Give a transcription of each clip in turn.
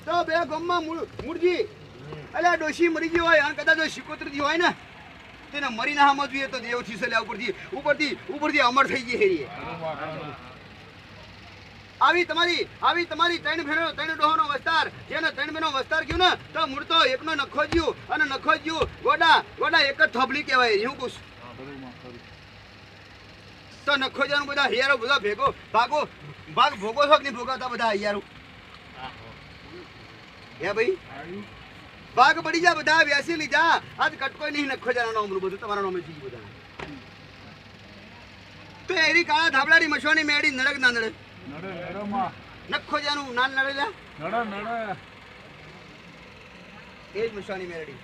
તો બે ગામમાં મૂળજી એટલે ડોશી મરી ગઈ હોય અને કદાચ શિકોત્રી હોય ને તેને મરી ના સમજવી તો દેવ થી સલ્યા ઉપરથી અમર થઈ ગઈ હેરી આવી તમારી ત્રણ ડોહોનો વસ્તાર જેને ત્રણ બેનો વસ્તાર ગયું ને તો મૂળ તો એકનો નખો જ્યું અને નખો જ્યું ગોડા એક જ થોબલી કહેવાય હું કુશ તો નખો જવાનું બધા હૈયારો બધા ભાગ ભોગો છો કે નહીં ભોગાતા બધા હૈયારો હે ભાઈ ભાગ પડી જા બધા વ્યાસી લીધા આજ કટકો નહીં નખો જવાનું નામ બધું તમારા નામે થઈ બધા તો એરી કાળા ધાબડાની મશવાની મેડી નડક ના નડે નખો જાનું નાન નડેલા એ જ મશવાની મેરડી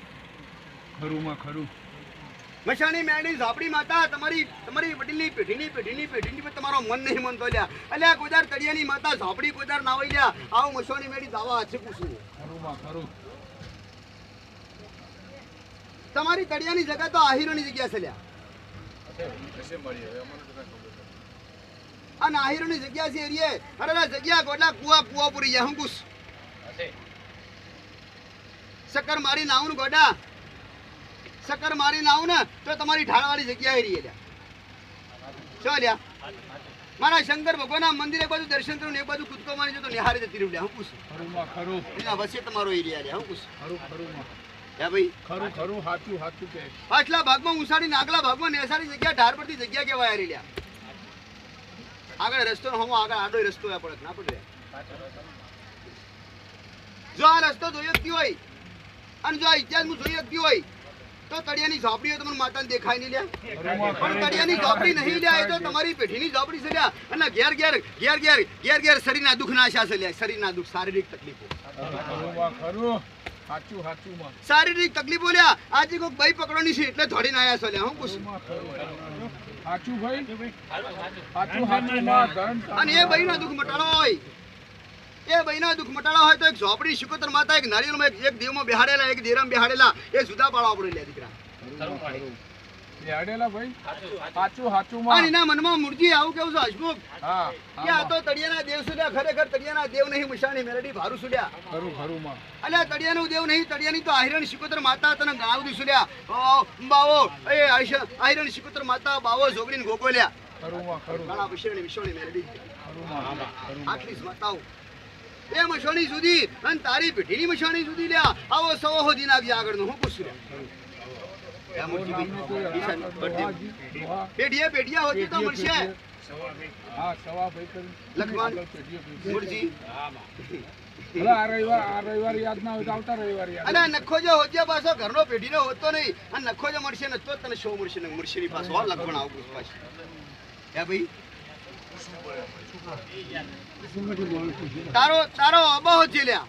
ખરું મશાની મેરડી ઝાપડી માતા તમારી વડીલની પેઢીની પર તમારો મન નહીં મનતો લ્યા અલ્યા કોદાર તળિયાની માતા ઝાપડી કોદાર ના હોય લ્યા આવો મશવાની મેરડી દાવા છે પૂછું તમારી તળિયાની જગ્યા તો આહીરોની જગ્યા છે લ્યા અને આહીરોની જગ્યા છે એરિયે અરે જગ્યા ગોડલા કુવા પૂરી જાય હું કુસ શક્કર મારી નાવું ગોડા શક્કર મારી નાવું ને તો તમારી ઢાળવાળી જગ્યા એરિયે લ્યા ચો લ્યા મારા શંકર ભગવાનના મંદિર એક બાજુ દર્શન કરું એક બાજુ કૂદકો મારી જતો નિહારે જતી રહ્યું લ્યા હું કુસ એના વચ્ચે તમારો એરિયા લ્યા હું કુસ હે ભાઈ ખરું હાચું કે પાછલા ભાગમાં ઉસાડીને આગલા ભાગમાં નેસારી જગ્યા ઢાર પરથી જગ્યા કેવાય આરી લ્યા આગળ રસ્તો હમો આગળ આડો રસ્તો પડે ના પડે જો આ રસ્તો જોયો જ હોય અને જો આ ઇતિહાસ હું જોઈ શકતી હોય તો તળિયાની ઝોપડી તમને માતાને દેખાય નહીં લ્યા પણ તળિયાની ઝોપડી નહીં લ્યા એ તો તમારી પેઢીની ઝોપડી છે લ્યા અને ઘેર શરીરના દુઃખ નાશા છે લ્યા શરીરના દુઃખ શારીરિક તકલીફો શારીરિક તકલીફો લ્યા આજે કોઈ ભાઈ પકડોની છે એટલે ધોડીને આયા છો લ્યા હું પૂછું અને એ ભાઈના દુઃખ મટાડવા હોય તો એક ઝોપડી શિકોતર માતા એક નારિયેળમાં એક દેવમાં બેહાડેલા એક દેરામાં બેહાડેલા એ જુદા પાડવા પડે લે દીકરા અને એના મનમાં મૂર્તિ આવું કેવું છે હસમુખ કે આ તો તળિયાના દેવ સુડ્યા ખરેખર તળિયાના દેવ નહીં મશાની મેરડી ભારું સુડ્યા અલ્યા તળિયાનું દેવ નહીં તળિયાની તો આહિરણ શિકોતર માતા તને ગાવદી સુડ્યા બાવો એ આહિરણ શિકોતર માતા બાવો જોગડીને ગોગોલ્યા ઘણા વિશ્વની મેરડી આટલી માતાઓ એ મશાની સુધી અને તારી પેઢીની મશાની સુધી લ્યા આવો સવો હોદી નાખી આગળનું હું પૂછું પેઢિયા હોતી તો મળશે લખમાન મુરજી અને નખો જો હોજ્યા પાછો ઘરનો પેઢીનો હોતો નહીં અને નખો જો મળશે ને તો તને શો મળશે ને મુરશીની પાછો લખમણ આવું પાછું હે ભાઈ તારો અબો છે લ્યા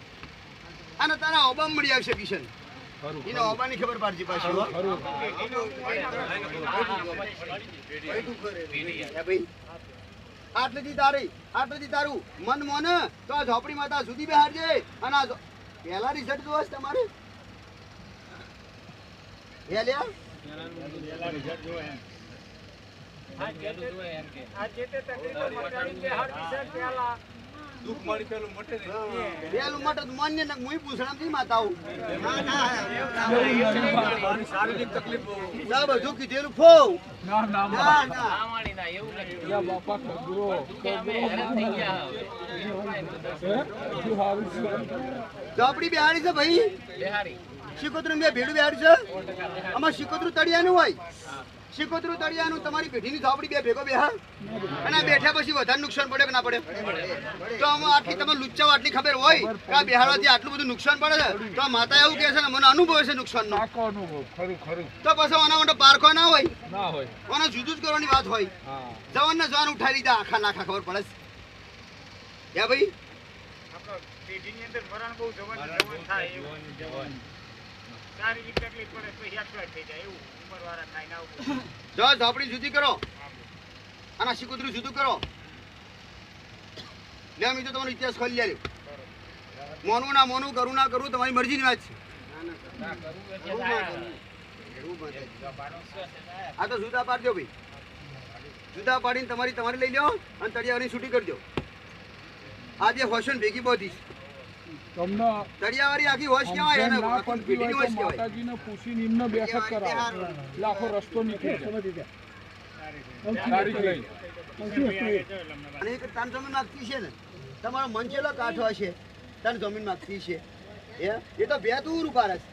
અને તારા ઓબા મળી આવશે કિશન એને ઓબાની ખબર પાડજી પાછી આટલેથી તારું મન મોન તો આ ઝોપડી માતા સુધી બેહાડજે અને આ પહેલા રિઝલ્ટ જોશ તમારે હે લ્યા દુઃખ મળી પેલું મટે ને પેલું મટે માન્ય ને મુઈ પૂછણાથી માતાઓ શારીરિક તકલીફ ના બધું કીધેલું ફો ના માણી ના એવું નથી યા બાપા કગરો થઈ ગયા ઝોપડી બિહારી છે ભાઈ બિહારી શિકોત્રું બે ભેડું બિહારી છે આમાં શિકોત્રું તળિયાનું હોય શિકોત્રું તળિયાનું તમારી પેઢીની ઝોપડી બે ભેગો બેહા અને બેઠા પછી વધારે નુકસાન પડે કે ના પડે તો આમાં આટલી તમે લુચ્ચાઓ આટલી ખબર હોય કે આ બિહારવાથી આટલું બધું નુકસાન પડે છે તો આ માતા એવું કહે છે ને મને અનુભવ છે નુકસાનનો તો પછી આના માટે પારખો ના હોય આને જુદું જ કરવાની વાત હોય જવાન ને જવાન ઉઠાઈ લીધા આખા નાખા ખબર પડે છે ભાઈ પેઢીની અંદર મરણ બહુ જવાન થાય શારીરિક તકલીફ પડે પછી એક્સપાયર થઈ જાય એવું ઉંમરવાળા થાય ના જો ઝોપડી જુદી કરો અને શિકોત્રું જુદું કરો લે મેં તો તમારો ઇતિહાસ ખોલી લ્યો મોનું ના મોનું કરું ના કરું તમારી મરજીની વાત છે આ તો જુદા પાડજો ભાઈ જુદા પાડીને તમારી લઈ લો અને તળિયાની છૂટી કરજો આજે હોશન ભેગી બધી તમને તળિયાવાળી આખી હોશ કહેવાય એને ના આખી પડતી પેઢીની હોય હોશ તો કહેવાય. માતાજીને પૂછીને એમને બેઠક કરાવો એટલે આખો રસ્તો નીકળી જાય તારીખ લઈ અને એક તાન જમીન માગતી છે ને તમારો મન ચેલો કાઠો હશે તાન જમીન માગતી છે એ તો બે દૂર ઉભા રહેશે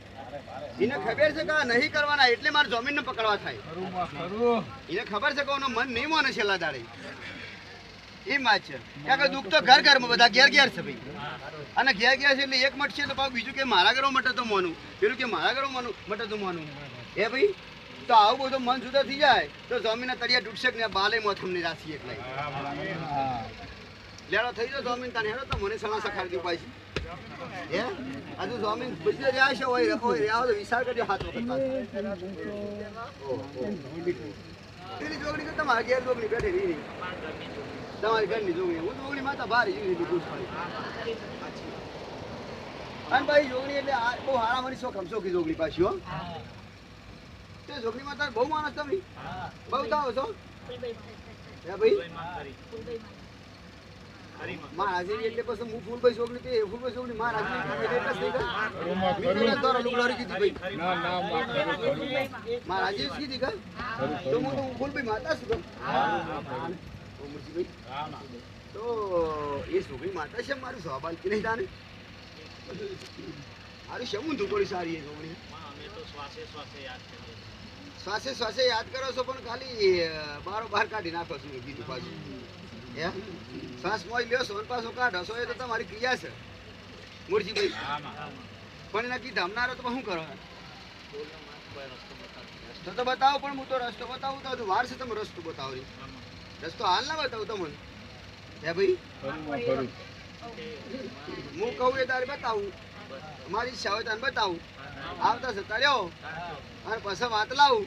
એને ખબર છે કે આ નહીં કરવાના એટલે મારે જમીનને પકડવા થાય એને ખબર છે કે એનું મન નહીં માને છેલ્લા દાડે એમ વાત છે કારણ કે દુઃખ તો ઘર ઘરમાં બધા ઘેર ઘેર છે ભાઈ અને ઘેર ઘેર છે એટલે એક મટશે તો પાછું બીજું કે મારા ઘરો મટે તો માનું પેલું કે મારા ઘરો મટે તો માનું એ ભાઈ તો આવું બધું મન જુદા થઈ જાય તો જમીનના તળિયા તૂટશે કે બાલે મોથમની રાશી એટલે લેડો થઈ જાવ જમીન તને હેડો તો મને સણા સખાડી દઉં પાછી હે હજુ જમીન બધી રહ્યા છે હોય રહ્યા તો વિચાર કરજો હાથ વખત પેલી જોગણી તો તમારા ઘેર જોગણી બેઠી રહી તમારી ઘરની જોગણી હું જોગણી માતા બહાર અને ભાઈ જોગણી એટલે બહુ હારા મારી શોખ હમશો કી જોગણી પાછી હો તે જોગણી માતા બહુ માણસ તમે બહુ થાવ છો હે ભાઈ મહારાજી એટલે પછી હું ફૂલભાઈ છોકરી તે ફૂલભાઈ છોકરી મહારાજી મહારાજી કીધી કા તો હું તો ફૂલભાઈ માતા છું તો એ છોકરી માતા છે મારું સ્વાભાવિક કે નહીં તાને મારું શેમું ધુકોડી સારી એ છોકરી શ્વાસે શ્વાસે યાદ કરો છો પણ ખાલી બાર કાઢી નાખો છું કીધું પાછું હે શ્વાસ મોય લ્યો છો પાછો કાઢો છો એ તો તમારી ક્રિયા છે મુરજીભાઈ પણ એના કી ધમનારો તો શું કરો રસ્તો તો બતાવો પણ હું તો રસ્તો બતાવું તો વાર છે તમે રસ્તો બતાવો રસ્તો હાલ ના બતાવું તમને હે ભાઈ હું કહું એ તારે બતાવું અમારી ઈચ્છા હોય તારે બતાવું આવતા છે તળ્યો અને પછી વાત લાવું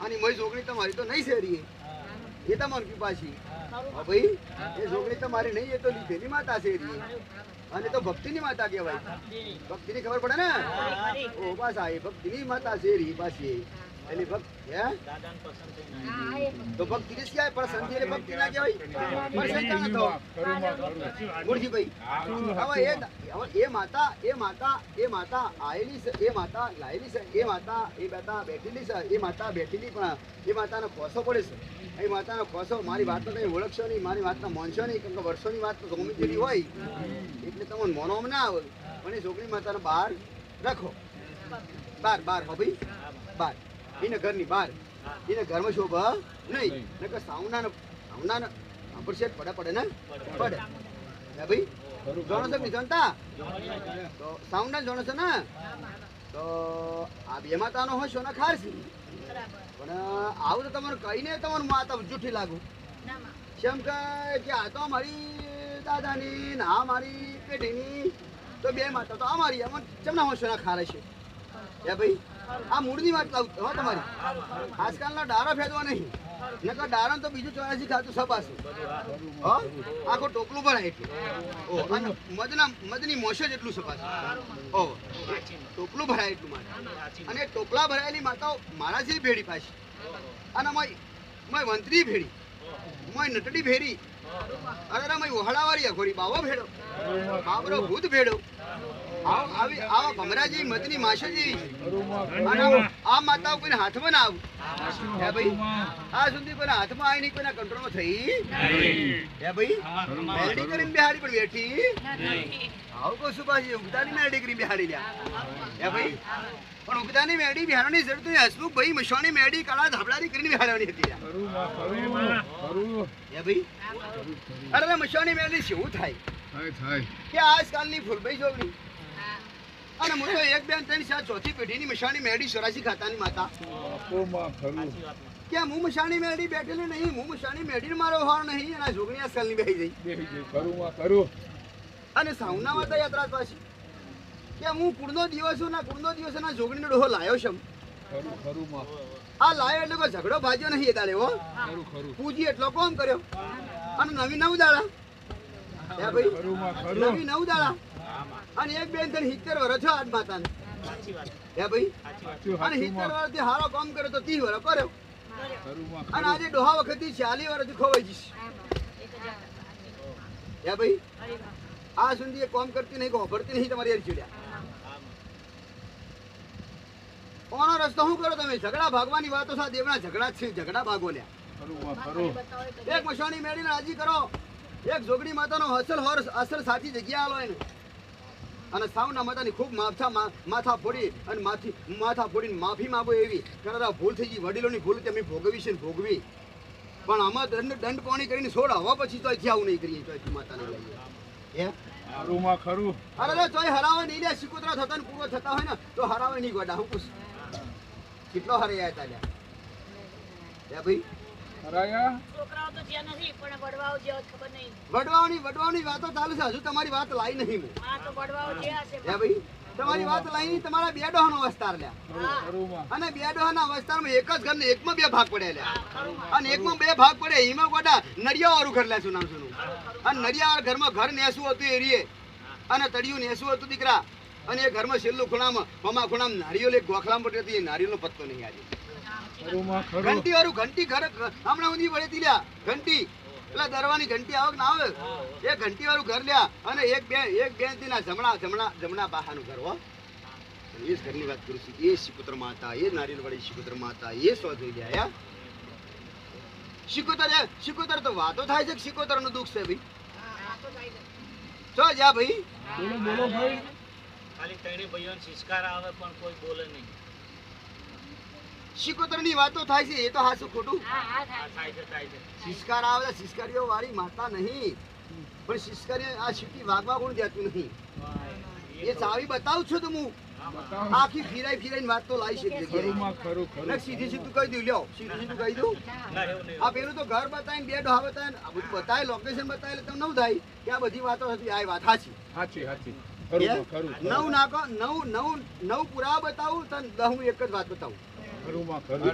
અને મોય છોકરી તમારી તો નહીં શેરી એ તમારી કી પાછી ભાઈ એ છોકરી તમારી નહીં એ તો લીધેલી માતા છે અને તો ભક્તિની માતા કહેવાય ભક્તિની ખબર પડે ને ઓ પાછા એ ભક્તિની માતા છે પાછી એની ભક્તિ હે તો ભક્તિ ને ક્યાં પણ સંધિ એટલે ભક્તિ ના કહેવાય પણ સંતાન તો મુરજીભાઈ હવે એ માતા આયેલી છે એ માતા લાયેલી છે એ માતા બેઠેલી છે એ માતા બેઠેલી પણ એ માતાનો ખોસો પડે છે એ માતાનો ખોસો મારી વાતનો કંઈ ઓળખશો નહીં મારી વાતનો માનશો નહીં કેમ કે વર્ષોની વાત તો ગમે તેવી હોય એટલે તમને મોનોમાં ના આવે પણ એ છોકરી માતાને બહાર રાખો બહાર હો ભાઈ બહાર એને ઘરની બહાર એને ઘરમાં શોભા નહીં નકર સાવનાને અપરસેટ પડે ને પડે હે ભાઈ જાણો છો નહીં જાણતા તો સાવના જાણો છો ને તો આ બે માતાનો હોય સોના ખારસી પણ આવું તો તમારું કહીને તમારું માતા જૂઠી લાગુ કેમ કે આ તો મારી દાદાની ને આ મારી પેઢીની તો બે માતા તો અમારી ચમના હોય સોના ખારે છે હે ભાઈ આ મૂળની વાત લાવું હો તમારી આજકાલના ડારો ફેદવા નહીં નકર ડારણ તો બીજું 84 ખાતું સપાશે હો આખો ટોપલું ભરાય એટલે ઓ અને મદની મોશો જેટલું સપાશે ઓ ટોપલું ભરાય એટલું માટે અને ટોપલા ભરાયેલી માતાઓ મારા જેવી ભેડી પાછી અને મય વંતરી ભેડી મય નટડી ભેડી અરે મય ઓહળાવાળી અઘોડી બાવો ભેડો બાબરો ભૂત ભેડો આવા ભમરાજી મદની માશો જેવી અને આ માતાઓ કોઈને હાથમાં ના આવું હે ભાઈ આ સુધી કોઈના હાથમાં આવી નહીં કોઈના કંટ્રોલમાં થઈ હે ભાઈ મેરડી કરીને બિહારી પણ બેઠી આવું કહું છું પાછી ઉગતાની મેરડી કરી બિહારી લ્યા હે ભાઈ પણ ઉગતાની મેરડી બિહારવાની જરૂર તો હસમુખ ભાઈ મશવાની મેરડી કાળા ધાબળાની કરીને બિહારવાની હતી હે ભાઈ અરે મશવાની મેરડી શું થાય કે આજકાલની ફૂલભાઈ જોગણી અને હું તો 1 2 3 4 ચોથી પેઢીની મશાણી મેરડી 84 ખાતાની માતા કે હું મશાણી મેરડી બેઠેલી નહીં હું મશાણી મેરડી મારો હાર નહીં અને જોગણી આજકાલની બેહી જઈ અને સાવના માતા યાત્રા પાછી કે હું કુળનો દિવસ ના જોગણીનો ડોહો લાયો છું આ લાયો એટલે કોઈ ઝઘડો ભાજ્યો નહીં એ દાડે હો પૂજી એટલો કોમ કર્યો અને નવી 9 દાડા હે ભાઈ નવી 9 દાડા અને 1 2 3 70 વર્ષ આજ માતાને હે ભાઈ અને 70 વર્ષથી હારો કામ કર્યો તો 30 વર્ષ કર્યો અને આજે ડોહા વખતથી 40 વર્ષથી ખોવાઈ જઈશ હે ભાઈ આ સુધી એ કામ કરતી નહીં, ખબરતી નહીં તમારી યાર ચીડ્યા. કોનો રસ્તો શું કરો તમે? ઝઘડા ભાગવાની વાતો સાથે દેવના ઝઘડા જ છે, ઝઘડા ભાગો લ્યા. એક મશાણી મેળીને રાજી કરો, એક જોગડી માતાનો અસલ સાચી જગ્યા આલો એને, અને સાવના માતાની ખૂબ માથા ફોડી અને માથા ફોડીને માફી માંગો એવી. કદાચ ભૂલ થઈ ગઈ, વડીલોની ભૂલ તમે ભોગવી છે ને ભોગવી, પણ આમાં દંડ પાણી કરીને છોડ હવા પછી તો અહીંથી આવું નહીં કરીએ. ચોથી માતાને લઈએ હે ખરું. અરે ચોય હરાવે નહીં લે, સિકોતરા થતા ને પૂરો થતા હોય ને તો હરાવે નહીં ગોડા. હું પૂછ કેટલો હરાયા હતા લ્યા ભાઈ? હરાયા છોકરાઓ તો જ્યાં નથી પણ વડવાઓ જે ખબર નહીં. વડવાની વાતો ચાલુ છે, હજુ તમારી વાત લાઈ નહીં હું. હા તો વડવાઓ જે હશે હે ભાઈ, તમારી વાત લાઈ તમારા બે ડોહાનો વિસ્તાર લ્યા, અને બે ડોહાના વિસ્તારમાં એક જ ઘરને એકમાં બે ભાગ પડ્યા લ્યા, અને એકમાં બે ભાગ પડે એમાં ગોડા નડિયા વાળું ઘર લે શું નામ શું, અને નડિયા ઘરમાં ઘર નેસું હતું એરીએ, અને તળિયું નેસું હતું દીકરા, અને એ ઘરમાં છેલ્લું ખૂણામાં મમા ખૂણામાં નારિયેલ એક ગોખલામાં પડી હતી, એ નારિયેલનો પત્તો નહીં આજે. ઘંટી વાળું ઘંટી ઘર હમણાં ઊંધી પડેતી લ્યા, ઘંટી પેલા દરવાની ઘંટી આવે ના આવે, એ ઘંટી વાળું ઘર લ્યા, અને એક બેન થી ના જમણા બાહાનું ઘર હો. એ જ ઘરની વાત કરું છું, એ શિકોતર માતા, એ નારિયેલ વાળી શિકોતર માતા, એ સો જોઈ ગયા. શિકોતર તો વાતો થાય છે, શિકોતર નું દુઃખ છે ભાઈ. ચો જા ભાઈ, બોલો ભાઈ. ખાલી ત્રણે ભાઈઓને શિષ્કાર આવે પણ કોઈ બોલે નહીં. શિકોતર ની વાતો થાય છે, એ તો હાસું ખોટું? થાય છે. શિષ્કાર આવે, શિષ્કારીઓ વાળી માતા નહીં, પણ શિષ્કારી આ સિટી વાગવા કોણ દેતું નહીં. એ ચાવી બતાવું છું તો હું આખી ફિરાઈને વાત તો લાવી શકીએ. સીધી સીધું કહી દઉં, લ્યો સીધું કહી દઉં. આ પેલું તો ઘર બતાવીને બે ડોહા બતાવીને આ બધું બતાવે, લોકેશન બતાવે એટલે તમને નવું થાય કે આ બધી વાતો હતી. આ વાત સાચી. નવ પુરાવા બતાવું તને 10 એક જ વાત બતાવું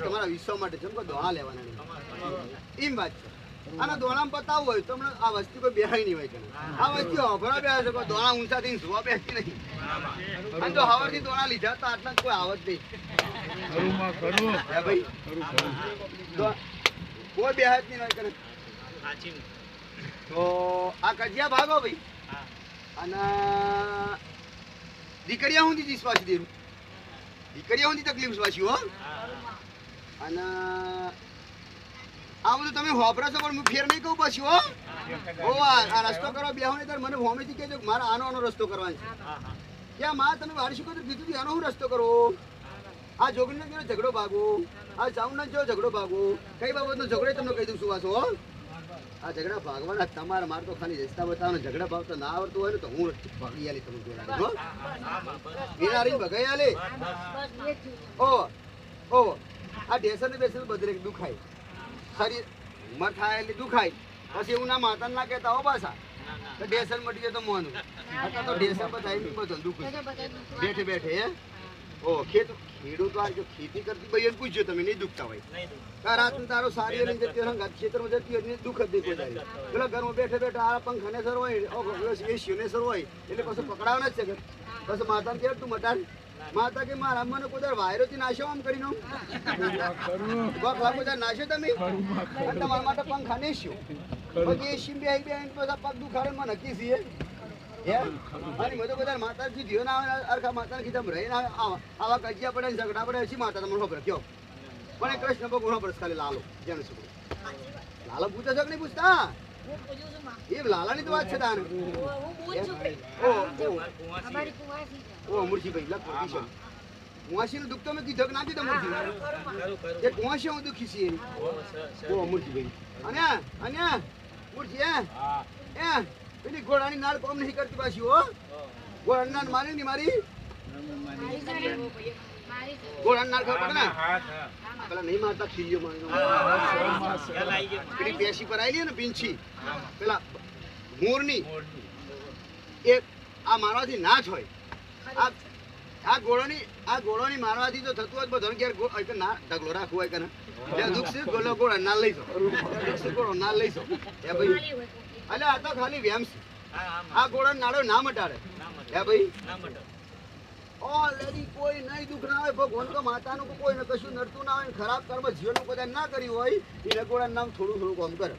તમારા વિશ્વ માટે. જેમ કે દોણા લેવાના નહીં એમ વાત છે. અને દોણામાં બતાવવું હોય તો હમણાં આ વસ્તુ કોઈ બેહાય નહીં હોય કે આ વસ્તુ અભરા બેસે છે, કોઈ દોણા ઊંચા થઈને જોવા બેસતી નહીં. અને જો હવારથી દોણા લીધા તો આટલા કોઈ આવત નહીં ભાઈ, કોઈ બેહાત નહીં હોય કે. તો આ કજિયા ભાગો ભાઈ, અને દીકરીયા હું દીધી સ્વાસી દેરું, દીકરીયા હું તકલીફ સ્વાસી હો. અને આ બધું તમે હોપરો છો પણ હું ફેર નહીં કહું પછી હો. આ રસ્તો કરવા બેહો ને ત્યારે મને હોમેથી કહેજો મારે આનો રસ્તો કરવાનો છે. ત્યાં માં તમે વારસી કીધું હતું એનો હું રસ્તો કરવો? આ જોગણીનો કેવો ઝઘડો ભાગવો, આ ચાઉંડનો કેવો ઝઘડો ભાગવો, કઈ બાબતનો ઝઘડો તમને કહી દઉં શું વાસો હો. આ ઝઘડા ભાગવાના તમારે, મારે તો ખાલી રસ્તા બતાવવાનો. ઝઘડા ભાગતા ના આવડતું હોય ને તો હું ભાગી આલી તમે જોડાડી ભગાઈ આલે. ઓ આ ઢેસર ને બેસર બધે દુખાય, શરીર ઉંમર થાય એટલે દુખાય. પછી એવું ના માતા ના કહેતા હો પાછા તો ઢેસર મટી જાય તો મોનું. અત્યારે તો ઢેસર બધાય બધું દુખ બેઠે બેઠે. હે ઓ ખેડૂત જો ખેતી કરતી ભાઈ પૂછજો તમે, નહીં દુખતા હોય. રાત તારો સારી ખેતરમાં જતી હોય દુઃખ જ નહીં કોઈ. પેલા ઘરમાં બેઠે બેઠે આ પંખાને સર હોય, એસીઓને સર હોય એટલે પછી પકડાવાના જ છે. પછી માતાને કે તું મટાડ, માતા કે મારા મને કોઈ વાયરોથી નાશો આમ કરીને નાશો તમે તમારા માટે પંખા નેસ્યો. પછી એસી બે બધા પગ દુખાડે માં નક્કી છીએ. અને બધો બધા માતાજી ધીઓ ના આવે, અરખા માતા કીધા રહીને આવા કજિયા પડે ઝઘડા પડે હજી માતા તમને ખબર કયો. પણ એ કૃષ્ણ ભગવાન પર ખાલી લાલો જેને શું લાલો પૂછે છે કે નહીં પૂછતા? એ લાલાની તો વાત છે તાને. ઓ મુરશીભાઈ લખ પડી કુંવાસી નું દુઃખ તો મેં કીધું ના કીધું મુરશી એ કુંવાસી હું દુઃખી છીએ. ઓ મુરશીભાઈ અને મુરશી એ પેલી ઘોડાની નાળ કોમ નહીં કરતી પાછી હો. ઘોડાની નાળ મારી ની મારી ઘોડાની નાળ ખબર પડે ને પેલા નહીં મારતા ખીરીઓ મારી પેલી પેશી પર આવેલી ને પીંછી પેલા મોરની એ આ મારવાથી ના જ હોય. આ ઘોડોની મારવાથી તો થતું હોય બધો ઘેર ના ઢગલો રાખવું હોય કે દુઃખ છે ગોળો ગોળા ના લઈશો, ગોળો ના લઈશો. હે ભાઈ એટલે આ તો ખાલી વેમ છે. આ ઘોડો નાડો ના મટાડે. હે ભાઈ ઓલરેડી કોઈ નહીં દુઃખ ના હોય. ભગવાન તો માતાનું કોઈ ને કશું નડતું ના હોય, ખરાબ કર્મ જીવનનું બધા ના કર્યું હોય એ ઘોડાનું નામ થોડું કામ કરે.